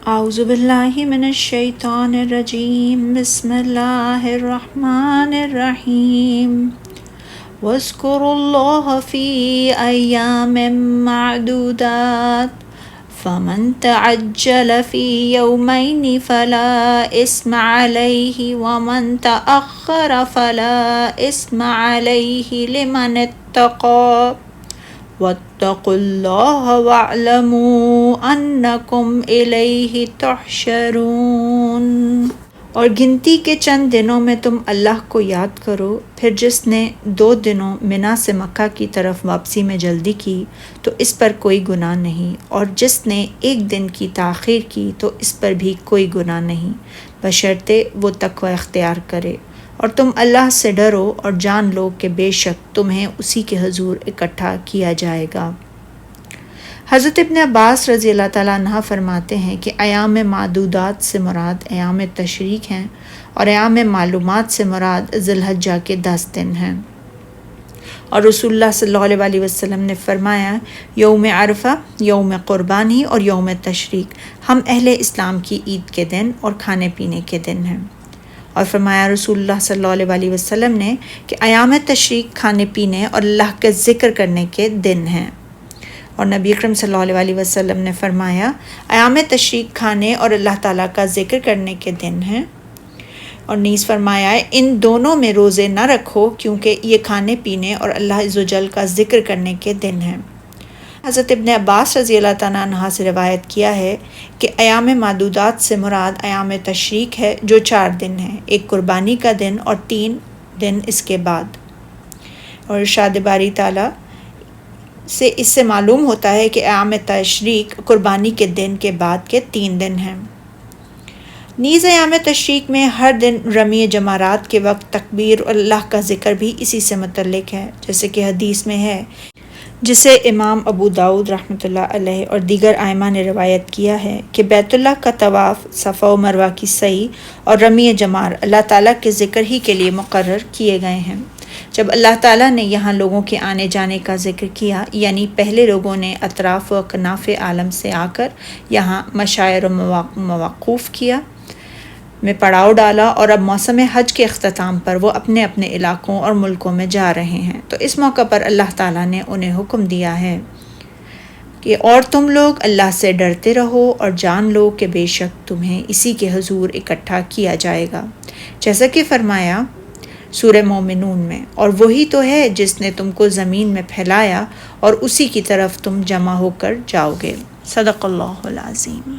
اعوذ باللہ من الشیطان الرجیم بسم اللہ الرحمن الرحیم واذکروا اللہ فی ایام معدودات فمن تعجل فی یومین فلا اثم علیہ ومن تأخر فلا اثم علیہ لمن اتقى واتقوا اللہ واعلموا انکم الیہ تحشرون۔ اور گنتی کے چند دنوں میں تم اللہ کو یاد کرو، پھر جس نے 2 دنوں منا سے مکہ کی طرف واپسی میں جلدی کی تو اس پر کوئی گناہ نہیں، اور جس نے 1 دن کی تاخیر کی تو اس پر بھی کوئی گناہ نہیں، بشرطے وہ تقوی اختیار کرے۔ اور تم اللہ سے ڈرو اور جان لو کہ بے شک تمہیں اسی کے حضور اکٹھا کیا جائے گا۔ حضرت ابن عباس رضی اللہ تعالیٰ عنہ فرماتے ہیں کہ ایام معدودات سے مراد ایام تشریق ہیں، اور ایام معلومات سے مراد ذی الحجہ کے 10 دن ہیں۔ اور رسول اللہ صلی اللہ علیہ وسلم نے فرمایا، یوم عرفہ، یوم قربانی اور یوم تشریق ہم اہل اسلام کی عید کے دن اور کھانے پینے کے دن ہیں۔ اور فرمایا رسول اللہ صلی اللہ علیہ وسلم نے کہ ایام تشریق کھانے پینے اور اللہ کا ذکر کرنے کے دن ہیں۔ اور نبی اکرم صلی اللہ علیہ وسلم نے فرمایا، ایام تشریق کھانے اور اللہ تعالیٰ کا ذکر کرنے کے دن ہیں۔ اور نیز فرمایا ان دونوں میں روزے نہ رکھو، کیونکہ یہ کھانے پینے اور اللہ عز و جل کا ذکر کرنے کے دن ہیں۔ حضرت ابن عباس رضی اللہ تعالیٰ عنہ سے روایت کیا ہے کہ ایام معدودات سے مراد ایام تشریق ہے، جو 4 دن ہیں، 1 قربانی کا دن اور 3 دن اس کے بعد۔ اور ارشاد باری تعالیٰ سے اس سے معلوم ہوتا ہے کہ ایام تشریق قربانی کے دن کے بعد کے 3 دن ہیں۔ نیز ایام تشریق میں ہر دن رمی جمرات کے وقت تکبیر اور اللہ کا ذکر بھی اسی سے متعلق ہے، جیسے کہ حدیث میں ہے، جسے امام ابو داؤد رحمۃ اللہ علیہ اور دیگر ائمہ نے روایت کیا ہے کہ بیت اللہ کا طواف، صفا و مروہ کی سعی اور رمی جمار اللہ تعالیٰ کے ذکر ہی کے لیے مقرر کیے گئے ہیں۔ جب اللہ تعالیٰ نے یہاں لوگوں کے آنے جانے کا ذکر کیا، یعنی پہلے لوگوں نے اطراف و اکناف عالم سے آ کر یہاں مشاعر و مواقف کیا میں پڑاؤ ڈالا، اور اب موسم حج کے اختتام پر وہ اپنے اپنے علاقوں اور ملکوں میں جا رہے ہیں، تو اس موقع پر اللہ تعالیٰ نے انہیں حکم دیا ہے کہ اور تم لوگ اللہ سے ڈرتے رہو اور جان لو کہ بے شک تمہیں اسی کے حضور اکٹھا کیا جائے گا، جیسا کہ فرمایا سورہ مومنون میں، اور وہی تو ہے جس نے تم کو زمین میں پھیلایا اور اسی کی طرف تم جمع ہو کر جاؤ گے۔ صدق اللہ العظیم۔